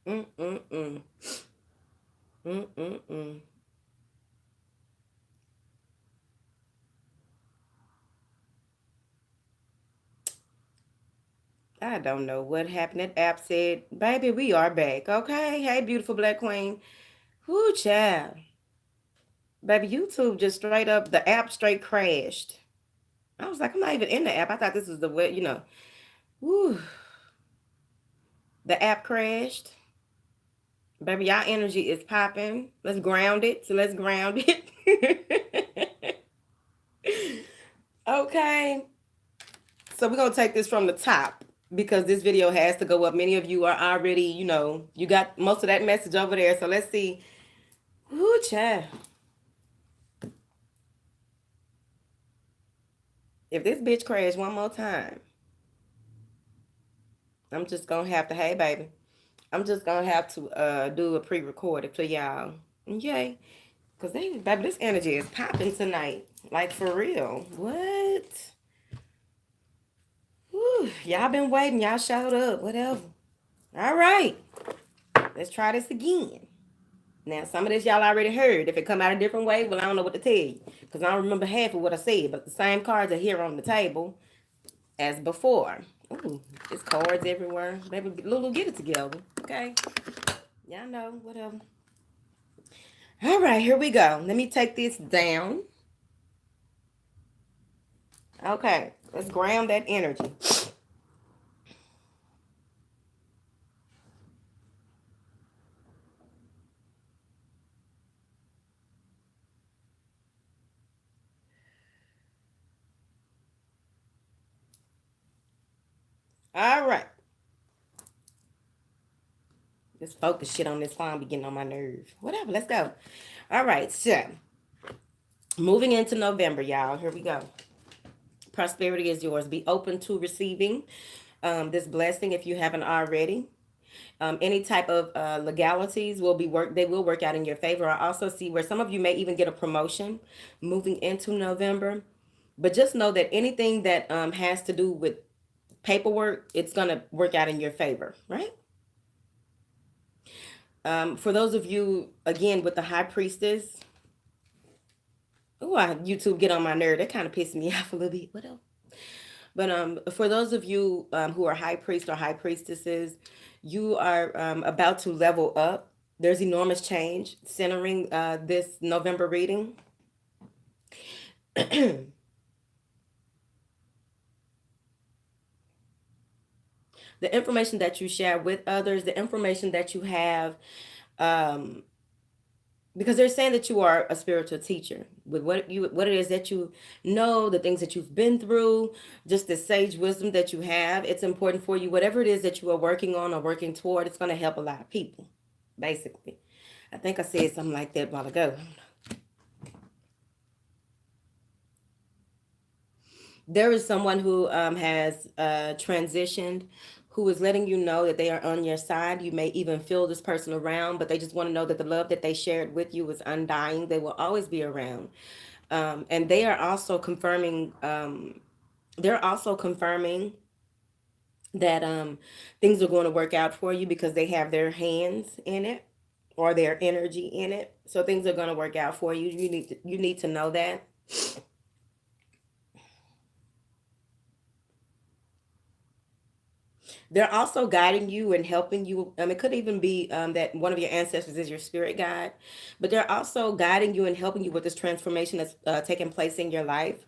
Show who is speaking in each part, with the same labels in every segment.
Speaker 1: Mm-mm-mm. Mm-mm-mm. I don't know what happened. That app said, baby, we are back. Okay. Hey, beautiful black queen. Whoo, child. Baby, YouTube just straight up, the app straight crashed. I was like, I'm not even in the app. I thought this was the way, whoo, the app crashed. Baby, y'all energy is popping. Let's ground it. So let's ground it. Okay. So we're going to take this from the top because this video has to go up. Many of you are already, you got most of that message over there. So let's see. Whoo, child. If this bitch crash one more time, I'm just going to have to, hey, baby. I'm just going to have to do a pre-recorded for y'all. Okay. Because baby, this energy is popping tonight. Like, for real. What? Whew, y'all been waiting. Y'all showed up. Whatever. All right. Let's try this again. Now, some of this y'all already heard. If it come out a different way, well, I don't know what to tell you. Because I don't remember half of what I said. But the same cards are here on the table as before. Ooh, there's cards everywhere. Baby, Lulu, get it together. Okay? Y'all know. Whatever. All right, here we go. Let me take this down. Okay. Let's ground that energy. All right. This focus shit on this phone be getting on my nerve. Whatever, let's go. All right, so moving into November, y'all. Here we go. Prosperity is yours. Be open to receiving this blessing if you haven't already. Any type of legalities will be work. They will work out in your favor. I also see where some of you may even get a promotion moving into November. But just know that anything that has to do with paperwork, it's gonna work out in your favor, right? For those of you again with the high priestess, oh, YouTube get on my nerve. That kind of pissed me off a little bit. What else? But for those of you who are high priests or high priestesses, you are about to level up. There's enormous change centering this November reading. The information that you share with others, the information that you have, um, because they're saying that you are a spiritual teacher with what it is that you know, the things that you've been through, just the sage wisdom that you have. It's important for you, whatever it is that you are working on or working toward. It's going to help a lot of people, basically. I think I said something like that a while ago. There is someone who has transitioned, who is letting you know that they are on your side. You may even feel this person around, but they just want to know that the love that they shared with you is undying. They will always be around. And they are also confirming. They're also confirming that things are going to work out for you because they have their hands in it or their energy in it. So things are going to work out for you. You need to know that. They're also guiding you and helping you. It could even be that one of your ancestors is your spirit guide, but they're also guiding you and helping you with this transformation that's taking place in your life.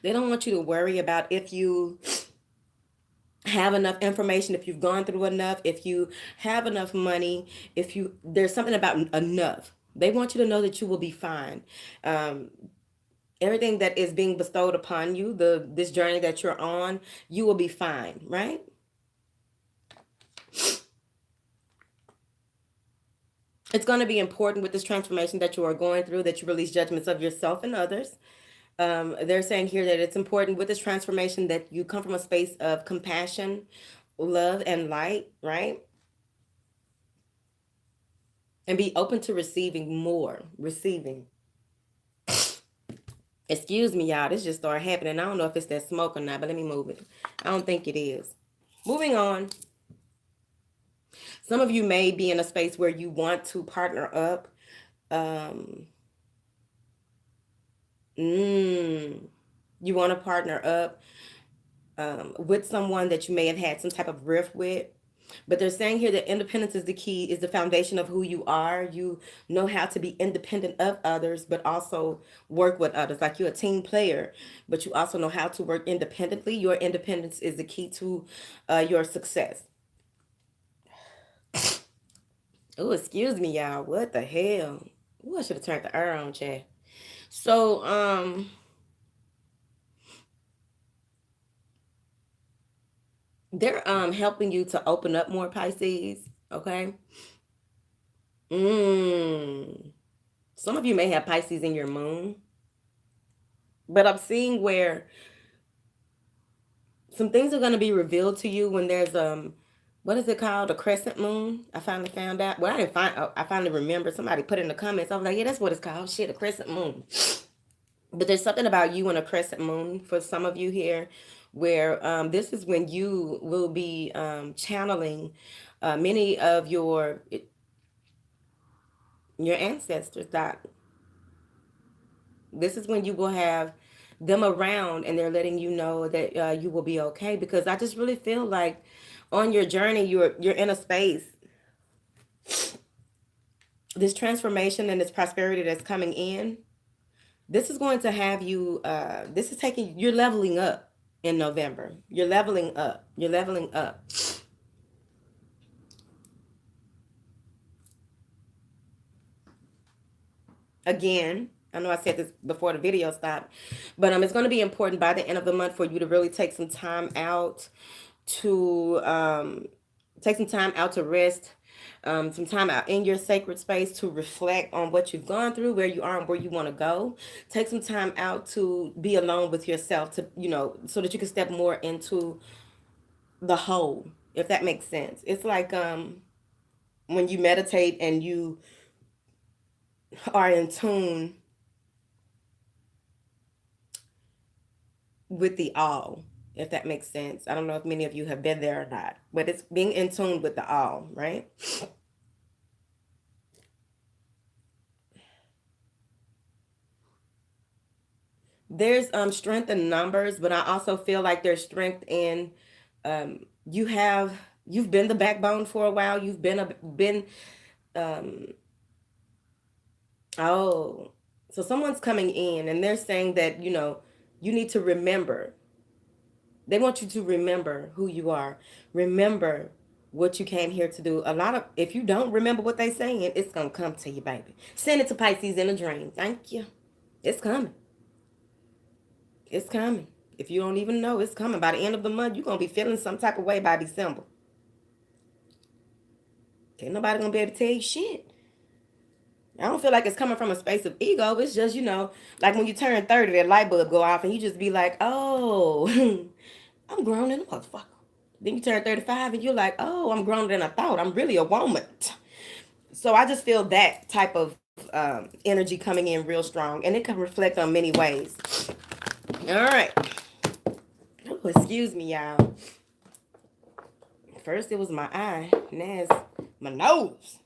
Speaker 1: They don't want you to worry about if you have enough information, if you've gone through enough, if you have enough money, if you there's something about enough. They want you to know that you will be fine. Um, Everything that is being bestowed upon you, this journey that you're on, you will be fine, right? It's going to be important with this transformation that you are going through that you release judgments of yourself and others. They're saying here that it's important with this transformation that you come from a space of compassion, love, and light, right? And be open to receiving more. Receiving. Excuse me, y'all. This just started happening. I don't know if it's that smoke or not, but let me move it. I don't think it is. Moving on. Some of you may be in a space where you want to partner up. Um, you want to partner up with someone that you may have had some type of rift with. But they're saying here that independence is the key, is the foundation of who you are. You know how to be independent of others, but also work with others. Like you're a team player, but you also know how to work independently. Your independence is the key to your success. Oh, excuse me, y'all. What the hell? Ooh, I should have turned the air on, chat. So, they're helping you to open up more, Pisces. Okay. Mm. Some of you may have Pisces in your moon, but I'm seeing where some things are going to be revealed to you when there's what is it called, a crescent moon. I finally found out. Well, I didn't find, I finally remember, somebody put it in the comments. I was like, yeah, that's what it's called. Shit, a crescent moon. But there's something about you and a crescent moon for some of you here, where this is when you will be channeling many of your ancestors. That this is when you will have them around, and they're letting you know that you will be okay. Because I just really feel like on your journey, you're in a space, this transformation and this prosperity that's coming in. This is going to have you. This is taking. You're leveling up in November. You're leveling up. You're leveling up. Again, I know I said this before the video stopped, but it's going to be important by the end of the month for you to really take some time out to rest, some time out in your sacred space to reflect on what you've gone through, where you are and where you want to go. Take some time out to be alone with yourself, to so that you can step more into the whole, if that makes sense. It's like when you meditate and you are in tune with the all, if that makes sense. I don't know if many of you have been there or not, but it's being in tune with the all, right? There's strength in numbers, but I also feel like there's strength in you have you've been the backbone for a while. You've been um oh, so someone's coming in and they're saying that, you need to remember. They want you to remember who you are. Remember what you came here to do. A lot of, if you don't remember what they're saying, it's gonna come to you, baby. Send it to Pisces in a dream. Thank you. It's coming. It's coming. If you don't even know, it's coming. By the end of the month, you're gonna be feeling some type of way by December. Ain't nobody gonna be able to tell you shit. I don't feel like it's coming from a space of ego. It's just, like when you turn 30, that light bulb go off and you just be like, oh, I'm grown in a motherfucker. Then you turn 35 and you're like, oh, I'm grown than I thought. I'm really a woman. So I just feel that type of energy coming in real strong. And it can reflect on many ways. All right. Oh, excuse me, y'all. First it was my eye. Now it's my nose.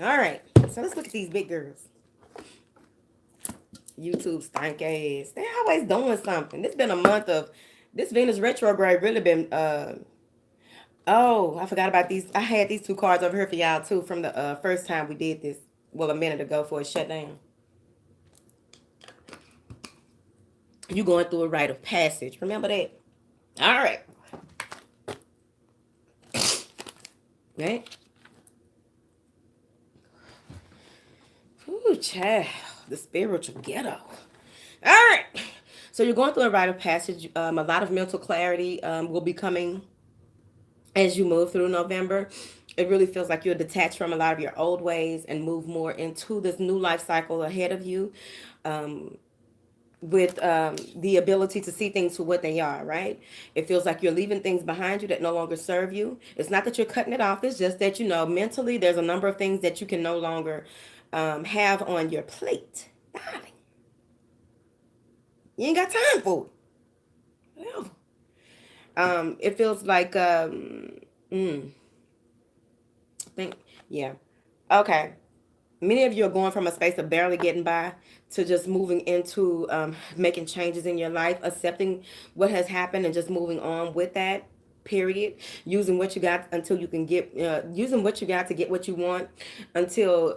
Speaker 1: All right. So let's look at these big girls. YouTube stank ass. They're always doing something. This been a month of this Venus retrograde really been oh, I forgot about these. I had these two cards over here for y'all too from the first time we did this. Well, a minute ago before it shut down. You going through a rite of passage. Remember that? All right. Right? Ooh, child. The spiritual ghetto. All right. So you're going through a rite of passage. A lot of mental clarity will be coming as you move through November. It really feels like you're detached from a lot of your old ways and move more into this new life cycle ahead of you. With the ability to see things for what they are, right? It feels like you're leaving things behind you that no longer serve you. It's not that you're cutting it off. It's just that, mentally there's a number of things that you can no longer have on your plate. Darling, you ain't got time for it. Well, it feels like Mm, I think, yeah. Okay. Many of you are going from a space of barely getting by to just moving into making changes in your life, accepting what has happened and just moving on with that. Period. Using what you got until you can get, using what you got to get what you want until,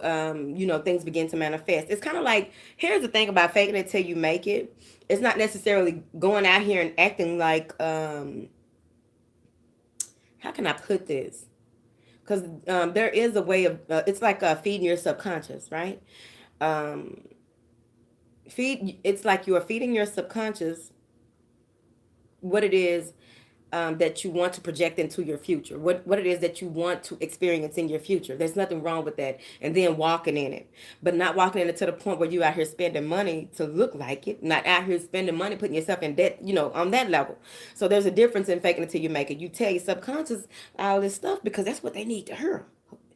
Speaker 1: things begin to manifest. It's kind of like, here's the thing about faking it till you make it. It's not necessarily going out here and acting like, how can I put this? Because there is a way of, it's like feeding your subconscious, right? um it's like you are feeding your subconscious what it is, that you want to project into your future, what it is that you want to experience in your future. There's nothing wrong with that, and then walking in it, but not walking in it to the point where you out here spending money to look like it, not out here spending money putting yourself in debt, on that level. So there's a difference in faking it till you make it. You tell your subconscious all this stuff because that's what they need to hear.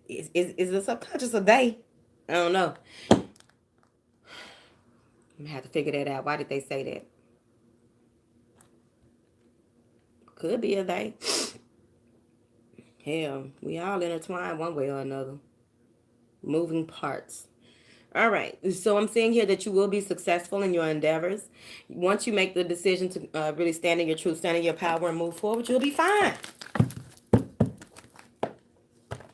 Speaker 1: Is the subconscious a they? I don't know. I'm gonna have to figure that out. Why did they say that? Could be a they. Hell, we all intertwined one way or another. Moving parts. All right. So I'm seeing here that you will be successful in your endeavors. Once you make the decision to really stand in your truth, stand in your power, and move forward, you'll be fine.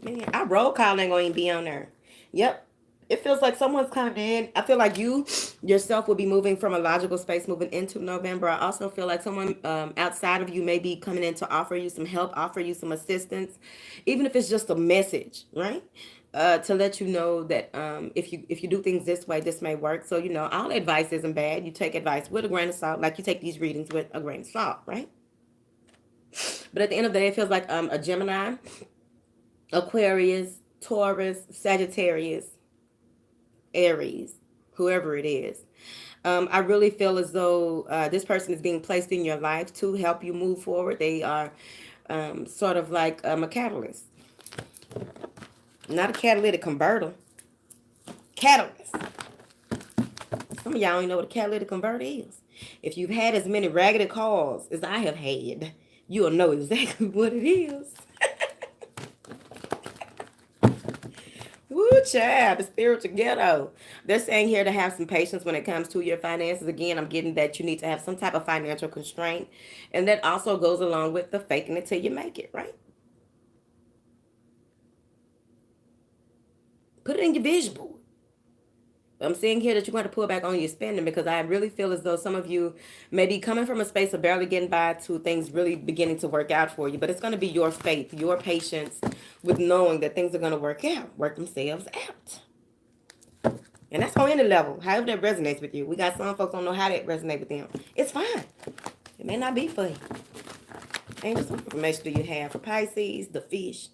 Speaker 1: Man, our roll call ain't going to be on there. Yep. It feels like someone's coming in. I feel like you yourself will be moving from a logical space moving into November. I also feel like someone outside of you may be coming in to offer you some help, offer you some assistance, even if it's just a message, right? To let you know that if you do things this way, this may work. So all advice isn't bad. You take advice with a grain of salt, like you take these readings with a grain of salt, right? But at the end of the day, it feels like a Gemini, Aquarius, Taurus, Sagittarius, Aries, whoever it is. I really feel as though this person is being placed in your life to help you move forward. They are sort of like a catalyst. Not a catalytic converter. Catalyst. Some of y'all don't even know what a catalytic converter is. If you've had as many raggedy calls as I have had, you'll know exactly what it is. Woo, child, the spiritual ghetto. They're saying here to have some patience when it comes to your finances. Again, I'm getting that you need to have some type of financial constraint. And that also goes along with the faking it till you make it, right? Put it in your vision board. I'm seeing here that you're going to pull back on your spending because I really feel as though some of you may be coming from a space of barely getting by to things really beginning to work out for you. But it's going to be your faith, your patience with knowing that things are going to work themselves out. And that's on any level, however that resonates with you. We got some folks don't know how that resonates with them. It's fine. It may not be for you. Angels, what information do you have for Pisces, the fish,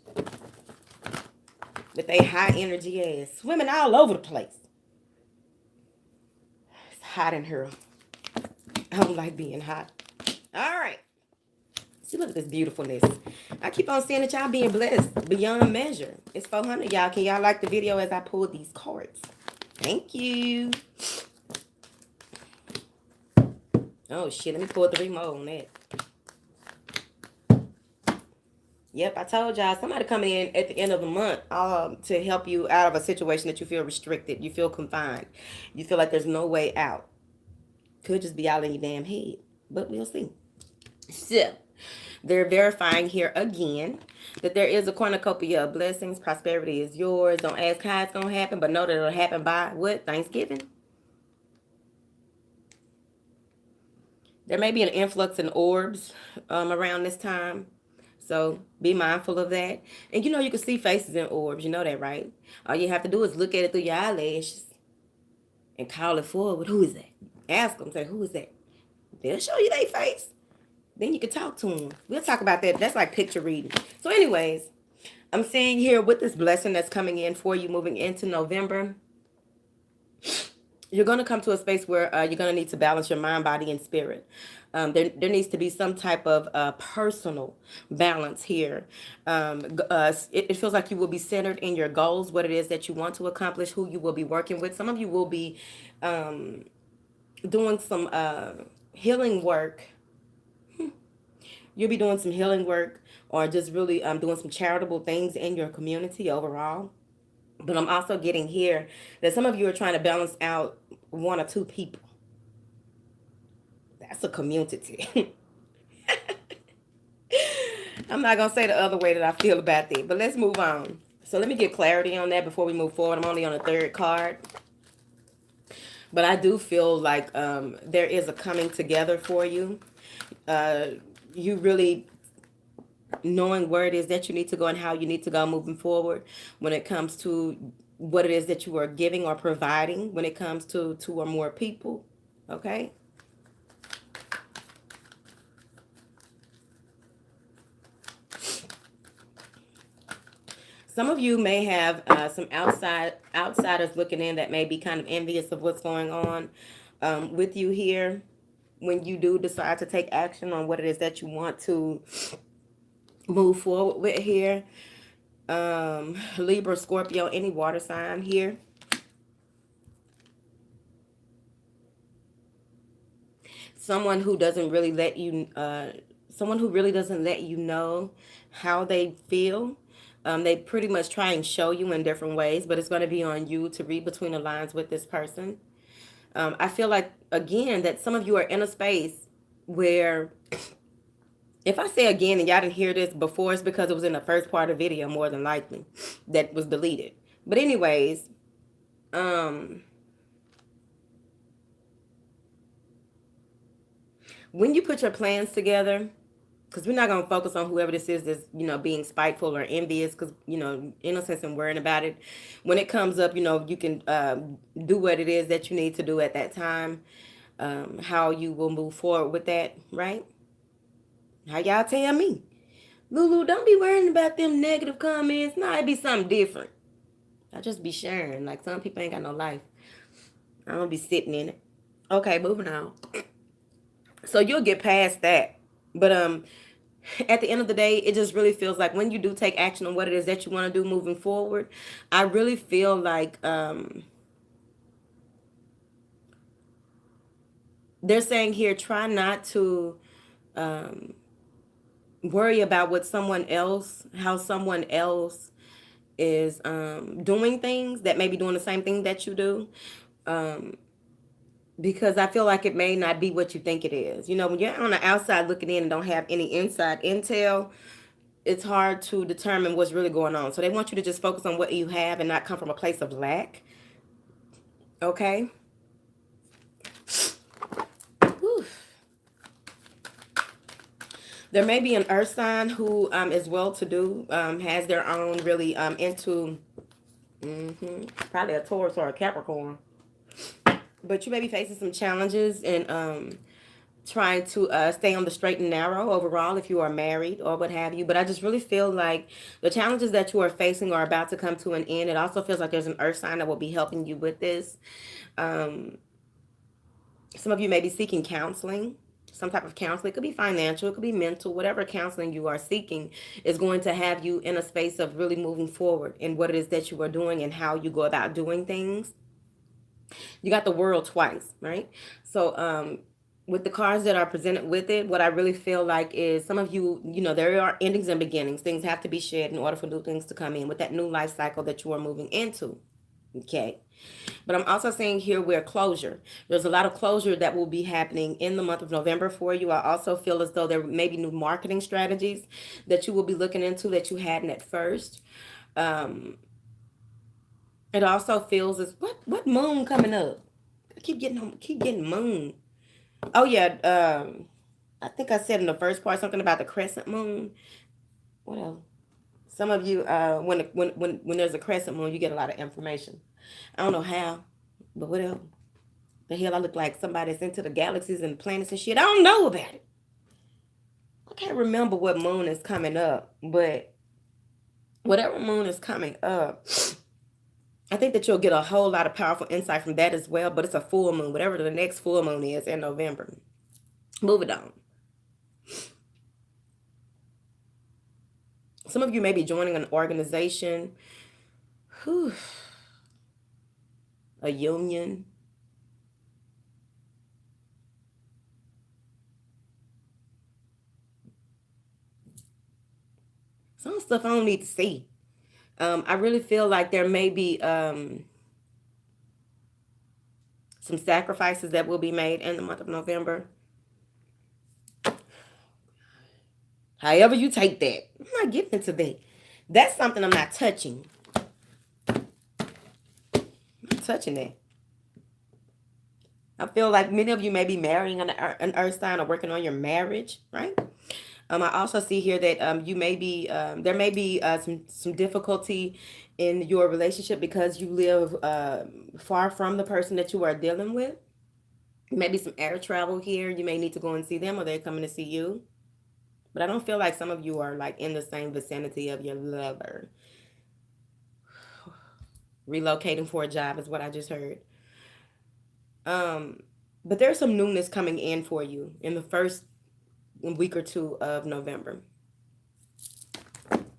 Speaker 1: with a high energy ass, swimming all over the place? Hot in here. I don't like being hot. All right. See, look at this beautifulness. I keep on seeing that y'all being blessed beyond measure. It's 400, y'all. Can y'all like the video as I pull these cards? Thank you. Oh, shit. Let me pull the remote on that. Yep, I told y'all. Somebody coming in at the end of the month to help you out of a situation that you feel restricted. You feel confined. You feel like there's no way out. Could just be all in your damn head. But we'll see. So, they're verifying here again that there is a cornucopia of blessings. Prosperity is yours. Don't ask how it's going to happen, but know that it'll happen by what? Thanksgiving? There may be an influx in orbs around this time. So be mindful of that. And you can see faces in orbs. You know that, right? All you have to do is look at it through your eyelashes and call it forward. Who is that? Ask them, say, who is that? They'll show you their face. Then you can talk to them. We'll talk about that. That's like picture reading. So anyways, I'm seeing here with this blessing that's coming in for you moving into November, you're going to come to a space where you're going to need to balance your mind, body, and spirit. There needs to be some type of personal balance here. It feels like you will be centered in your goals, what it is that you want to accomplish, who you will be working with. Some of you will be doing some healing work. You'll be doing some healing work or just really doing some charitable things in your community overall. But I'm also getting here that some of you are trying to balance out one or two people. That's a community. I'm not going to say the other way that I feel about that, but let's move on. So let me get clarity on that before we move forward. I'm only on the third card. But I do feel like there is a coming together for you. You really knowing where it is that you need to go and how you need to go moving forward when it comes to what it is that you are giving or providing when it comes to two or more people. Okay. Some of you may have some outsiders looking in that may be kind of envious of what's going on with you here when you do decide to take action on what it is that you want to move forward with here. Libra, Scorpio, any water sign here. Someone who doesn't really let you, someone who really doesn't let you know how they feel. They pretty much try and show you in different ways, but it's going to be on you to read between the lines with this person. I feel like, again, that some of you are in a space where, if I say again and y'all didn't hear this before, it's because it was in the first part of the video, more than likely, that was deleted. But anyways, when you put your plans together, because we're not going to focus on whoever this is that's, being spiteful or envious, because, innocence and worrying about it. When it comes up, you can do what it is that you need to do at that time, how you will move forward with that, right? How y'all tell me? Lulu, don't be worrying about them negative comments. Nah, it'd be something different. I just be sharing. Like, some people ain't got no life. I don't be sitting in it. Okay, moving on. So you'll get past that. But at the end of the day, it just really feels like when you do take action on what it is that you want to do moving forward, I really feel like they're saying here, try not to worry about what someone else, how someone else is doing things that may be doing the same thing that you do. Because I feel like it may not be what you think it is. When you're on the outside looking in and don't have any inside intel, it's hard to determine what's really going on. So they want you to just focus on what you have and not come from a place of lack. Okay? Whew. There may be an earth sign who is well-to-do, has their own really into probably a Taurus or a Capricorn. But you may be facing some challenges and trying to stay on the straight and narrow overall if you are married or what have you. But I just really feel like the challenges that you are facing are about to come to an end. It also feels like there's an earth sign that will be helping you with this. Some of you may be seeking counseling, some type of counseling. It could be financial, it could be mental. Whatever counseling you are seeking is going to have you in a space of really moving forward in what it is that you are doing and how you go about doing things. You got the world twice, right? So with the cards that are presented with it, what I really feel like is some of you, there are endings and beginnings. Things have to be shed in order for new things to come in with that new life cycle that you are moving into. Okay. But I'm also saying here where closure. There's a lot of closure that will be happening in the month of November for you. I also feel as though there may be new marketing strategies that you will be looking into that you hadn't at first. It also feels as what moon coming up? I keep getting moon. Oh yeah, I think I said in the first part something about the crescent moon. What else? Some of you, when there's a crescent moon, you get a lot of information. I don't know how, but whatever. The hell, I look like somebody that's into the galaxies and planets and shit. I don't know about it. I can't remember what moon is coming up, but whatever moon is coming up, I think that you'll get a whole lot of powerful insight from that as well. But it's a full moon, whatever the next full moon is in November. Move it on. Some of you may be joining an organization, a union. Some stuff I don't need to see. I really feel like there may be some sacrifices that will be made in the month of November. However you take that. I'm not getting into that. That's something I'm not touching. I'm not touching that. I feel like many of you may be marrying an earth sign or working on your marriage, right? I also see here that you may be there may be some difficulty in your relationship because you live far from the person that you are dealing with. Maybe some air travel here. You may need to go and see them, or they're coming to see you. But I don't feel like some of you are like in the same vicinity of your lover. Relocating for a job is what I just heard. But there's some newness coming in for you in the first week or two of November.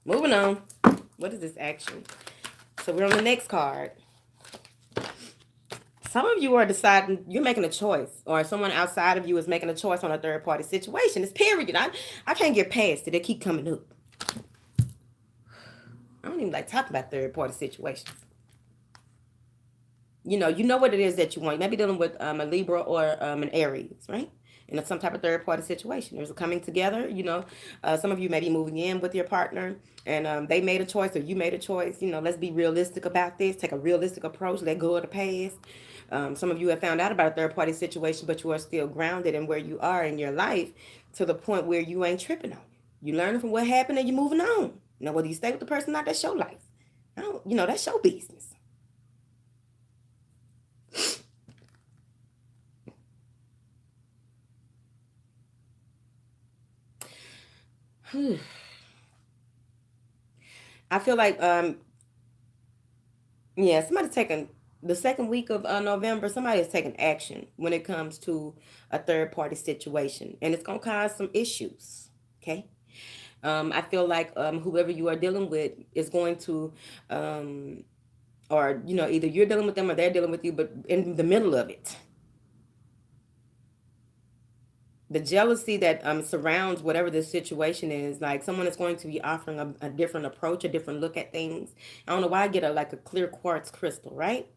Speaker 1: Moving on. What is this action? So we're on the next card. Some of you are deciding, you're making a choice, or someone outside of you is making a choice on a third party situation. It's period. I can't get past it. They keep coming up. I don't even like talking about third party situations. You know what it is that you want. You may be dealing with a Libra or an Aries, right? In some type of third party situation. There's a coming together, some of you may be moving in with your partner and they made a choice or you made a choice. Let's be realistic about this. Take a realistic approach. Let go of the past. Some of you have found out about a third party situation, but you are still grounded in where you are in your life to the point where you ain't tripping on it. You learning from what happened and you're moving on. Whether you stay with the person or not, that's your life. That's your business. I feel like somebody's taking the second week of November. Somebody is taking action when it comes to a third party situation, and it's gonna cause some issues. Okay. I feel like whoever you are dealing with is going to or either you're dealing with them or they're dealing with you, but in the middle of it, the jealousy that surrounds whatever this situation is, like someone is going to be offering a different approach, a different look at things. I don't know why I get a clear quartz crystal, right?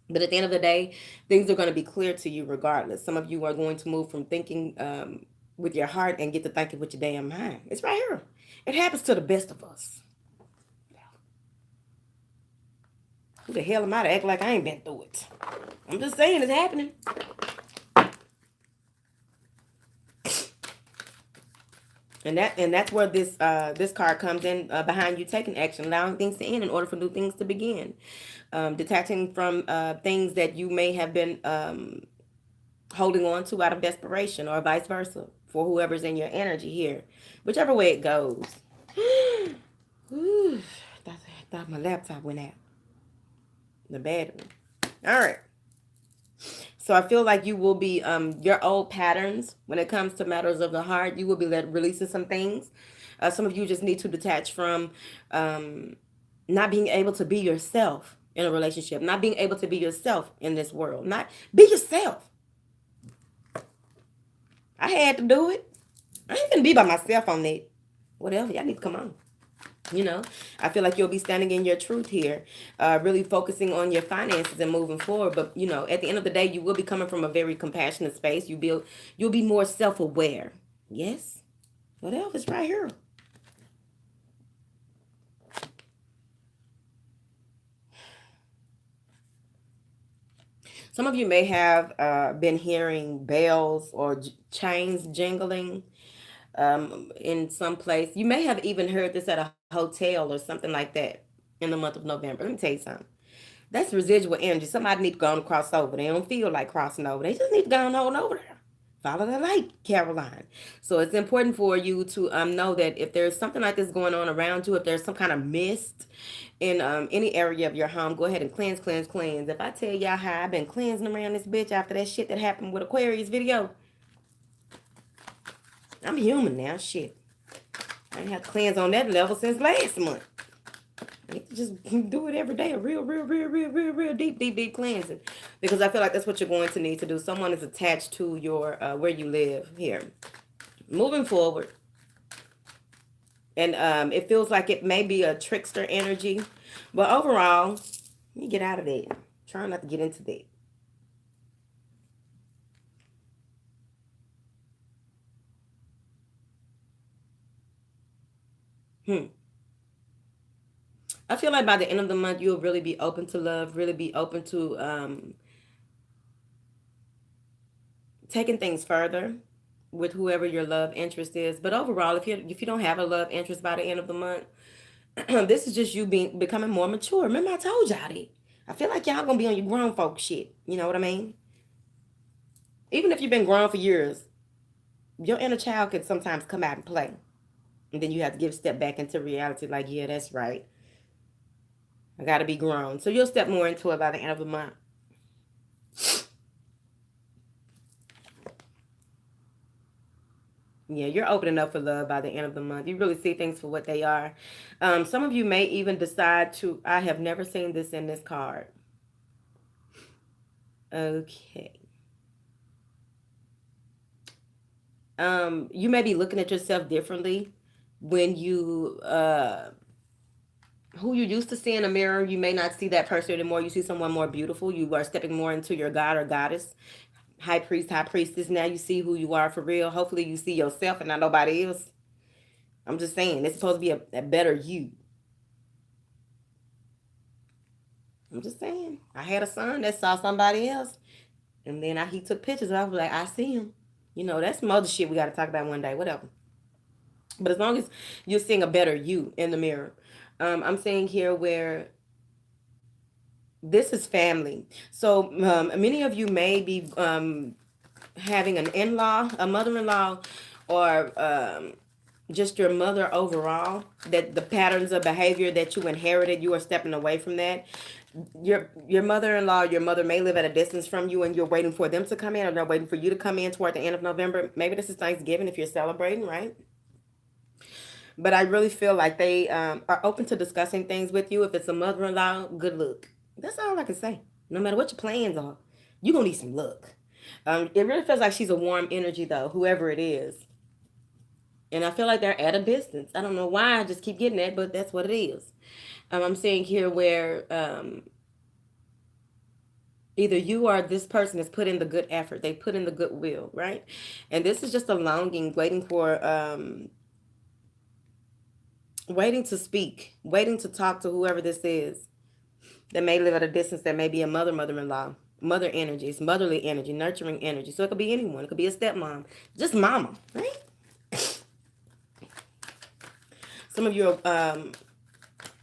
Speaker 1: But at the end of the day, things are going to be clear to you regardless. Some of you are going to move from thinking with your heart and get to thinking with your damn mind. It's right here. It happens to the best of us. Who the hell am I to act like I ain't been through it? I'm just saying it's happening. And that's where this card comes in behind you taking action, allowing things to end in order for new things to begin. Detaching from things that you may have been holding on to out of desperation, or vice versa for whoever's in your energy here, whichever way it goes. Ooh, I thought my laptop went out. The battery. All right. So I feel like you will be your old patterns when it comes to matters of the heart. You will be releasing some things. Some of you just need to detach from not being able to be yourself in a relationship, not being able to be yourself in this world. Not be yourself. I had to do it. I ain't gonna be by myself on that. Whatever, y'all need to come on. I feel like you'll be standing in your truth here, really focusing on your finances and moving forward. But, at the end of the day, you will be coming from a very compassionate space. You'll be more self-aware. Yes? What else is right here? Some of you may have been hearing bells or chains jingling in some place. You may have even heard this at a hotel or something like that in the month of November. Let me tell you something. That's residual energy. Somebody need to go on and cross over. They don't feel like crossing over. They just need to go on over there. Follow the light, Caroline. So it's important for you to know that if there's something like this going on around you, if there's some kind of mist in any area of your home, go ahead and cleanse. If I tell y'all how I've been cleansing around this bitch after that shit that happened with Aquarius video, I'm human now, shit. I ain't have to cleanse on that level since last month. I need to just do it every day. A real deep cleansing. Because I feel like that's what you're going to need to do. Someone is attached to your where you live here. Moving forward. And it feels like it may be a trickster energy. But overall, let me get out of that. Trying not to get into that. Hmm. I feel like by the end of the month, you'll really be open to love, really be open to taking things further with whoever your love interest is. But overall, if you don't have a love interest by the end of the month, this is just you becoming more mature. Remember, I told y'all that. I feel like y'all gonna be on your grown folk shit. You know what I mean? Even if you've been grown for years, your inner child can sometimes come out and play. And then you have to give a step back into reality, like, yeah, that's right. I gotta be grown. So you'll step more into it by the end of the month. Yeah, you're opening up for love by the end of the month. You really see things for what they are. Some of you may even decide to, I have never seen this in this card. Okay. You may be looking at yourself differently when you who you used to see in a mirror, you may not see that person anymore. You see someone more beautiful. You are stepping more into your god or goddess, high priest, high priestess. Now you see who you are for real. Hopefully you see yourself and not nobody else. I'm just saying, it's supposed to be a better you. I'm just saying. I had a son that saw somebody else, and then he took pictures. And I was like, I see him. You know, that's some other shit we got to talk about one day. Whatever. But as long as you're seeing a better you in the mirror, I'm saying here where this is family. So many of you may be having an in-law, a mother-in-law, or just your mother overall, that the patterns of behavior that you inherited, you are stepping away from that. Your mother-in-law, your mother may live at a distance from you, and you're waiting for them to come in, or they're waiting for you to come in toward the end of November. Maybe this is Thanksgiving if you're celebrating, right? But I really feel like they are open to discussing things with you. If it's a mother-in-law, good luck. That's all I can say. No matter what your plans are, you're going to need some luck. It really feels like she's a warm energy, though, whoever it is. And I feel like they're at a distance. I don't know why I just keep getting that, but that's what it is. I'm seeing here where either you or this person has put in the good effort. They put in the goodwill, right? And this is just a longing, waiting to speak, waiting to talk to whoever this is that may live at a distance, that may be a mother-in-law, mother energy. It's motherly energy, nurturing energy. So it could be anyone. It could be a stepmom, just mama, right? Some of you are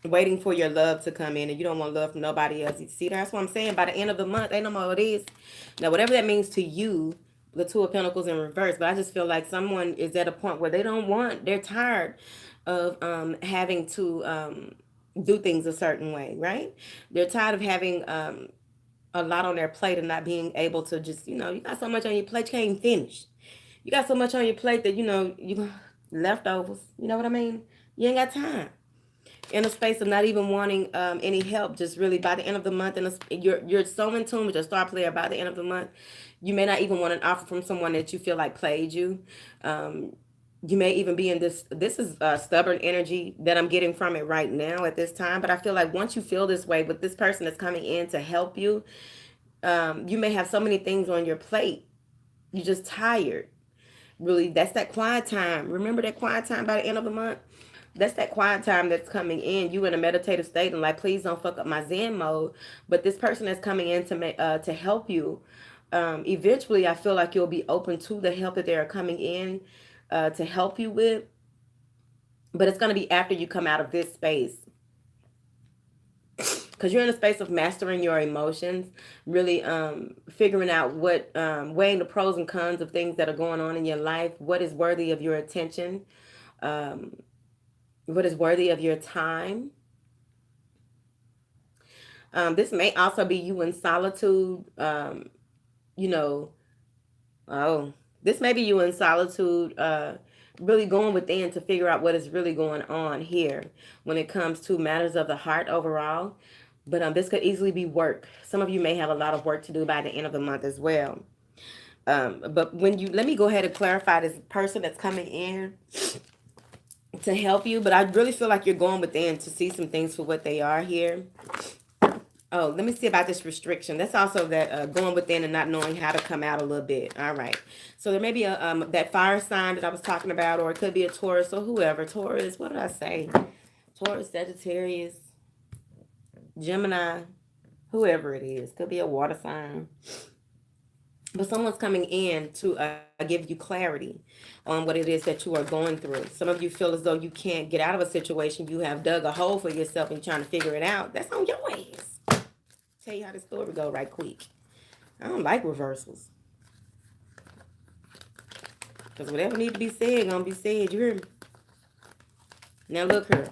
Speaker 1: waiting for your love to come in, and you don't want love from nobody else. You see, that's what I'm saying. By the end of the month, ain't no more it is. Now, whatever that means to you, the Two of Pentacles in reverse. But I just feel like someone is at a point where they're tired of having to do things a certain way, right? They're tired of having a lot on their plate and not being able to just, you got so much on your plate, you can't even finish. You got so much on your plate that, you leftovers. You know what I mean? You ain't got time. In a space of not even wanting any help, just really by the end of the month, and you're so in tune with your star player. By the end of the month, you may not even want an offer from someone that you feel like played you. You may even be in this is stubborn energy that I'm getting from it right now at this time. But I feel like once you feel this way with this person that's coming in to help you, you may have so many things on your plate. You're just tired. Really, that's that quiet time. Remember that quiet time by the end of the month? That's that quiet time that's coming in. You in a meditative state and like, please don't fuck up my Zen mode. But this person that's coming in to help you, eventually I feel like you'll be open to the help that they are coming in to help you with. But it's going to be after you come out of this space. Because you're in a space of mastering your emotions, really figuring out what, weighing the pros and cons of things that are going on in your life, what is worthy of your attention, what is worthy of your time. This may also be you in solitude, you know, oh, this may be you in solitude, really going within to figure out what is really going on here when it comes to matters of the heart overall. But this could easily be work. Some of you may have a lot of work to do by the end of the month as well. But let me go ahead and clarify this person that's coming in. to help you, but I really feel like you're going within to see some things for what they are here. Oh, let me see about this restriction. That's also that going within and not knowing how to come out a little bit. All right. So there may be a that fire sign that I was talking about, or it could be a Taurus or whoever. Taurus, what did I say? Taurus, Sagittarius, Gemini, whoever it is. Could be a water sign. But someone's coming in to give you clarity on what it is that you are going through. Some of you feel as though you can't get out of a situation. You have dug a hole for yourself and you're trying to figure it out. That's on your ass. Tell you how the story go right quick. I don't like reversals. Because whatever need to be said, gonna be said. You hear me? Now look here.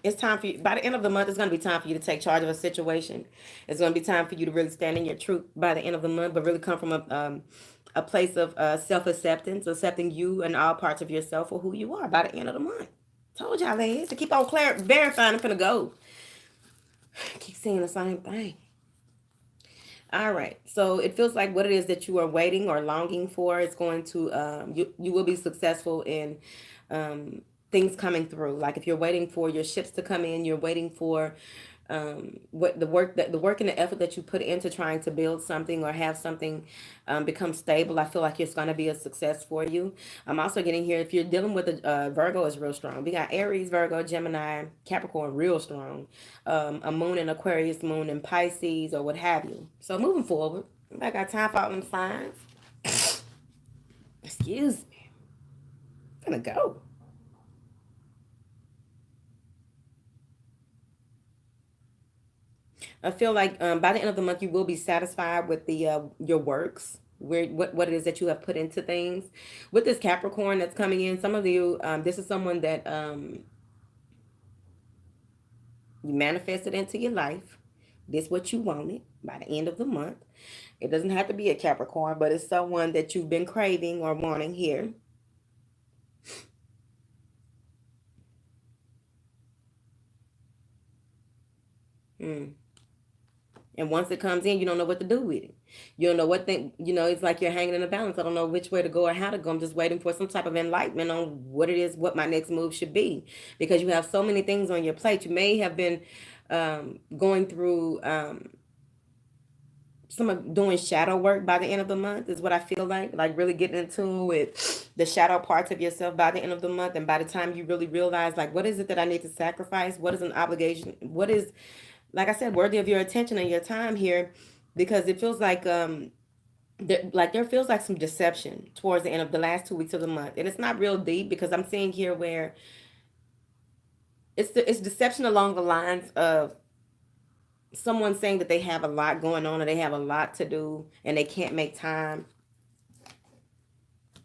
Speaker 1: It's time for you. By the end of the month, it's going to be time for you to take charge of a situation. It's going to be time for you to really stand in your truth by the end of the month, but really come from a place of self-acceptance, accepting you and all parts of yourself for who you are by the end of the month. Told y'all that. To keep on verifying, I'm finna go. Keep saying the same thing. All right. So it feels like what it is that you are waiting or longing for is going to you will be successful in things coming through. Like if you're waiting for your ships to come in, you're waiting for what the work and the effort that you put into trying to build something or have something become stable. I feel like it's going to be a success for you. I'm also getting here if you're dealing with a Virgo is real strong. We got Aries, Virgo, Gemini, Capricorn, real strong. A moon in Aquarius, moon in Pisces, or what have you. So moving forward, I got time for all them signs. Excuse me. I'm gonna go. I feel like by the end of the month, you will be satisfied with the your works, where what it is that you have put into things. With this Capricorn that's coming in, some of you, this is someone that you manifested into your life. This what you wanted by the end of the month. It doesn't have to be a Capricorn, but it's someone that you've been craving or wanting here. Mm. And once it comes in, you don't know what to do with it. You don't know what thing, it's like you're hanging in the balance. I don't know which way to go or how to go. I'm just waiting for some type of enlightenment on what it is, what my next move should be. Because you have so many things on your plate. You may have been going through some of doing shadow work by the end of the month is what I feel like really getting in tune with the shadow parts of yourself by the end of the month. And by the time you really realize, like, what is it that I need to sacrifice? What is an obligation? What is, like I said, worthy of your attention and your time here? Because it feels like there feels like some deception towards the end of the last 2 weeks of the month, and it's not real deep because I'm seeing here where it's deception along the lines of someone saying that they have a lot going on or they have a lot to do and they can't make time,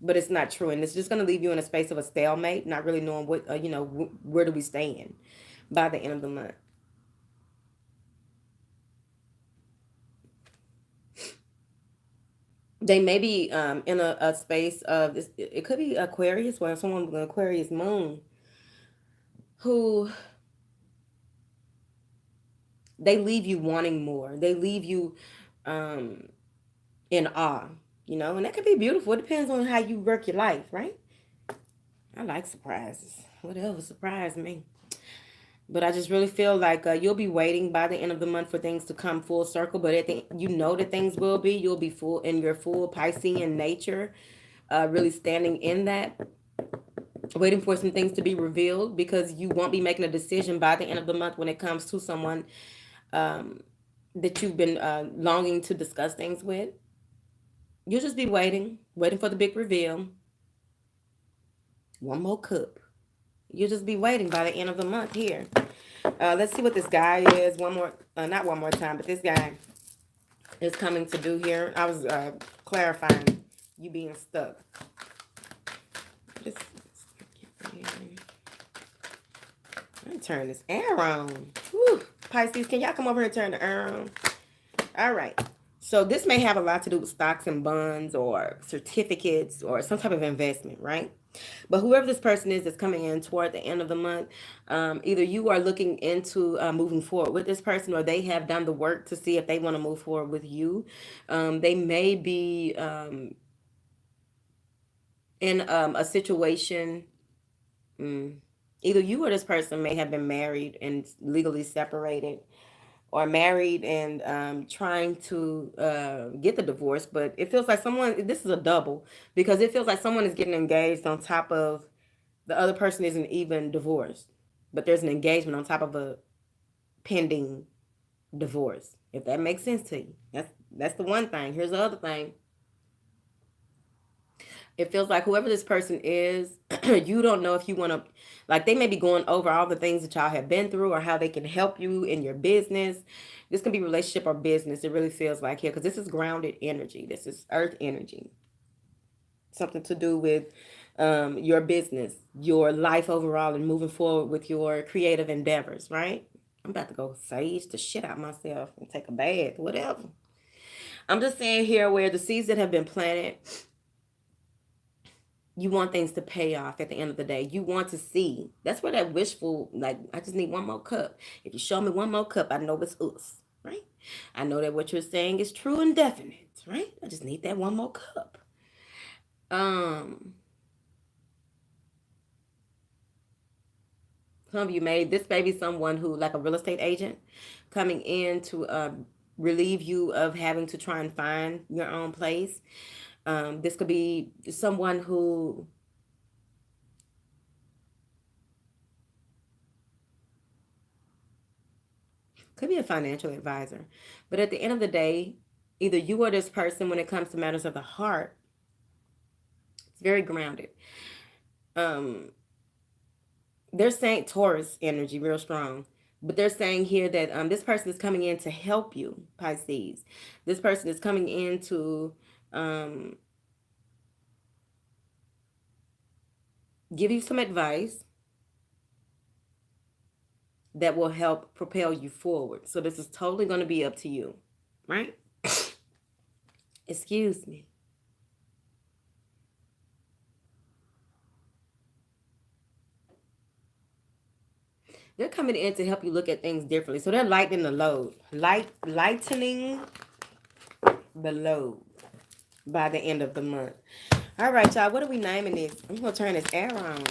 Speaker 1: but it's not true, and it's just going to leave you in a space of a stalemate, not really knowing what where do we stand by the end of the month. They may be in a space of this. It could be Aquarius, where someone with an Aquarius moon who they leave you wanting more. They leave you um, in awe, and that could be beautiful. It depends on how you work your life, right? I like surprises. Whatever surprised me. But I just really feel like you'll be waiting by the end of the month for things to come full circle. But that things will be. You'll be full in your full Piscean nature, really standing in that, waiting for some things to be revealed because you won't be making a decision by the end of the month when it comes to someone um, that you've been longing to discuss things with. You'll just be waiting for the big reveal. One more cup. You'll just be waiting by the end of the month here. Let's see what this guy is. Not one more time, but this guy is coming to do here. I was clarifying you being stuck. Let me turn this air on. Whew. Pisces, can y'all come over here and turn the air on? All right. So this may have a lot to do with stocks and bonds or certificates or some type of investment, right? But whoever this person is that's coming in toward the end of the month, either you are looking into moving forward with this person or they have done the work to see if they want to move forward with you. They may be in a situation. Either you or this person may have been married and legally separated, or married and trying to get the divorce, but it feels like someone, this is a double, because it feels like someone is getting engaged on top of the other person isn't even divorced, but there's an engagement on top of a pending divorce. If that makes sense to you, that's the one thing. Here's the other thing. It feels like whoever this person is, you don't know if you want to, like, they may be going over all the things that y'all have been through or how they can help you in your business. This can be relationship or business. It really feels like here, because this is grounded energy. This is earth energy. Something to do with your business, your life overall, and moving forward with your creative endeavors, right? I'm about to go sage the shit out myself and take a bath, whatever. I'm just saying here where the seeds that have been planted, you want things to pay off at the end of the day. You want to see. That's where that wishful, like, I just need one more cup. If you show me one more cup, I know it's us, right? I know that what you're saying is true and definite, right? I just need that one more cup. Um, some of you may be someone who, like a real estate agent, coming in to relieve you of having to try and find your own place. This could be someone who could be a financial advisor. But at the end of the day, either you or this person, when it comes to matters of the heart, it's very grounded. Um, they're saying Taurus energy, real strong. But they're saying here that this person is coming in to help you, Pisces. This person is coming in to give you some advice that will help propel you forward. So this is totally going to be up to you, right? Excuse me. They're coming in to help you look at things differently. So they're lightening the load. Lightening the load by the end of the month. All right, y'all. What are we naming this? I'm going to turn this air on.